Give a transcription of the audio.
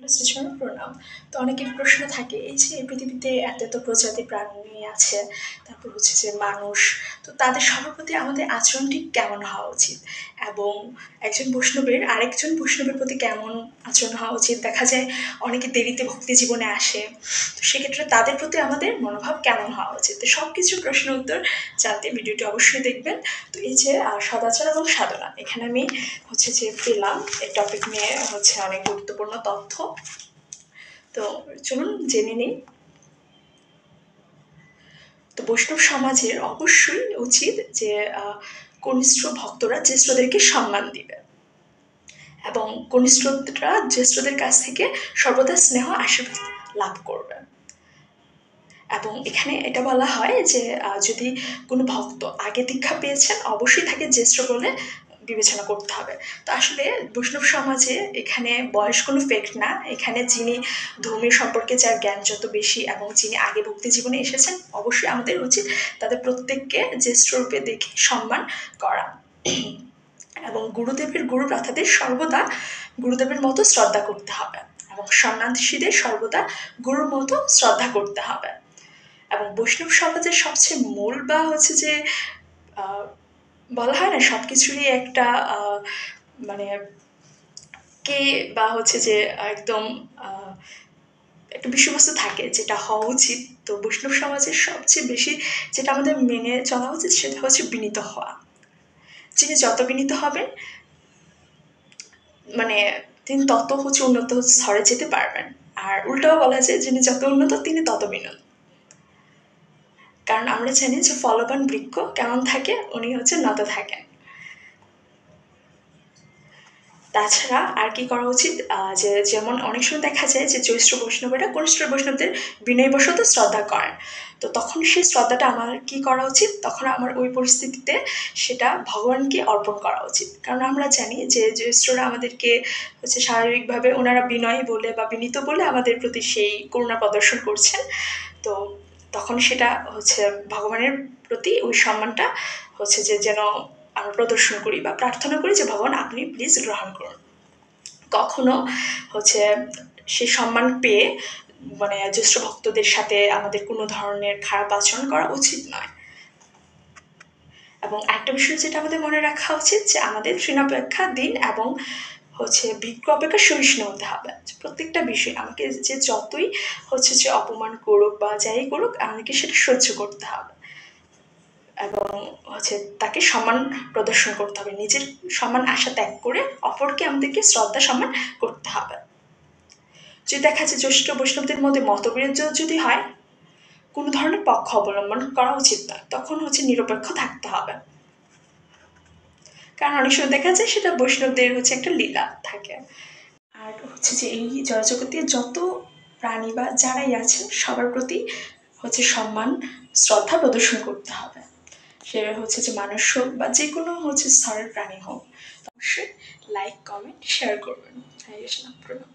শ্রীচরণ প্রণাম। তো অনেকের প্রশ্ন থাকে এই যে পৃথিবীতে এত এত প্রজাতির প্রাণী আছে, তারপর হচ্ছে যে মানুষ, তো তাদের সবার প্রতি আমাদের আচরণ ঠিক কেমন হওয়া উচিত, এবং একজন বৈষ্ণবের আরেকজন বৈষ্ণবের প্রতি কেমন আচরণ হওয়া উচিত। দেখা যায় অনেকে দেরিতে ভক্তি জীবনে আসে, তো সেক্ষেত্রে তাদের প্রতি আমাদের মনোভাব কেমন হওয়া উচিত। তো সব কিছু প্রশ্ন উত্তর জানতে ভিডিওটি অবশ্যই দেখবেন। তো এই যে সদাচার এবং সাধনা, এখানে আমি হচ্ছে যে পেলাম এই টপিক নিয়ে হচ্ছে অনেক গুরুত্বপূর্ণ তথ্য। তো চলুন জেনে নিই। তো বৈষ্ণব সমাজের অবশ্যই উচিত যে কনিষ্ঠ ভক্তরা জ্যেষ্ঠদেরকে সম্মান দিবে, এবং কনিষ্ঠরা জ্যেষ্ঠদের কাছ থেকে সর্বদা স্নেহ আশীর্বাদ লাভ করবে। এবং এখানে এটা বলা হয় যে যদি কোনো ভক্ত আগে দীক্ষা পেয়েছেন, অবশ্যই তাকে জ্যেষ্ঠ বলে বিবেচনা করতে হবে। তো আসলে বৈষ্ণব সমাজে এখানে বয়স কোনো ফ্যাক্ট না। এখানে যিনি ধর্মীয় সম্পর্কে যার জ্ঞান যত বেশি এবং যিনি আগে ভক্তি জীবনে এসেছেন, অবশ্যই আমাদের উচিত তাদের প্রত্যেককে জ্যেষ্ঠ রূপে দেখে সম্মান করা, এবং গুরুদেবের গুরু প্রথাদের সর্বদা গুরুদেবের মতো শ্রদ্ধা করতে হবে, এবং সন্ন্যাসীদের সর্বদা গুরুর মতো শ্রদ্ধা করতে হবে। এবং বৈষ্ণব সমাজের সবচেয়ে মূল বা হচ্ছে যে বলা হয় না সব কিছুরই একটা মানে কে বা হচ্ছে যে একদম একটা বিষয়বস্তু থাকে যেটা হওয়া উচিত। তো বৈষ্ণব সমাজের সবচেয়ে বেশি যেটা আমাদের মেনে চলা উচিত সেটা হচ্ছে বিনীত হওয়া। যিনি যত বিনীত হবেন মানে তিনি তত হচ্ছে উন্নত স্তরে যেতে পারবেন। আর উল্টাও বলা যায় যিনি যত উন্নত তিনি তত বিনত। কারণ আমরা জানি যে ফলবান বৃক্ষ কেমন থাকে, উনি হচ্ছে নত থাকেন। তাছাড়া আর কি করা উচিত, যে যেমন অনেক সময় দেখা যায় যে জ্যৈষ্ঠ বৈষ্ণবেরা কনিষ্ঠ বৈষ্ণবদের বিনয়বশত শ্রদ্ধা করেন। তো তখন সেই শ্রদ্ধাটা আমার কি করা উচিত, তখন আমার ওই পরিস্থিতিতে সেটা ভগবানকে অর্পণ করা উচিত। কারণ আমরা জানি যে জ্যৈষ্ঠরা আমাদেরকে হচ্ছে স্বাভাবিকভাবে ওনারা বিনয়ী বলে বা বিনীত বলে আমাদের প্রতি সেই করুণা প্রদর্শন করছেন। তো তখন সেটা হচ্ছে ভগবানের প্রতি ওই সম্মানটা হচ্ছে যে যেন আমরা প্রদর্শন করি বা প্রার্থনা করি যে ভগবান আপনি প্লিজ গ্রহণ করুন। কখনো হচ্ছে সেই সম্মান পেয়ে মানে জ্যেষ্ঠ ভক্তদের সাথে আমাদের কোনো ধরনের খারাপ আচরণ করা উচিত নয়। এবং একটা বিষয় যেটা আমাদের মনে রাখা উচিত যে আমাদের তৃণাপেক্ষা দিন এবং হচ্ছে ভিক্ষ অপেক্ষা সহিষ্ণু হতে হবে। প্রত্যেকটা বিষয় আমাকে যে যতই হচ্ছে যে অপমান করুক বা যাই করুক, আমাকে সেটা সহ্য করতে হবে, এবং হচ্ছে তাকে সম্মান প্রদর্শন করতে হবে। নিজের সম্মান আশা ত্যাগ করে অপরকে আমাদেরকে শ্রদ্ধা সম্মান করতে হবে। যদি দেখা যায় জ্যেষ্ঠ বৈষ্ণবদের মধ্যে মতবিরোধ যদি হয়, কোনো ধরনের পক্ষ অবলম্বন করা উচিত নয়, তখন হচ্ছে নিরপেক্ষ থাকতে হবে। কারণ অনেক সময় দেখা যায় সেটা বৈষ্ণবদের হচ্ছে একটা লীলা থাকে। আর হচ্ছে যে এই জড়জগতে যত প্রাণী বা যারাই আছে সবার প্রতি হচ্ছে সম্মান শ্রদ্ধা প্রদর্শন করতে হবে। সে হচ্ছে যে মানুষ হোক বা যে কোনো হচ্ছে স্তরের প্রাণী হোক। অবশ্যই লাইক কমেন্ট শেয়ার করবেন। হরে কৃষ্ণ, প্রণাম।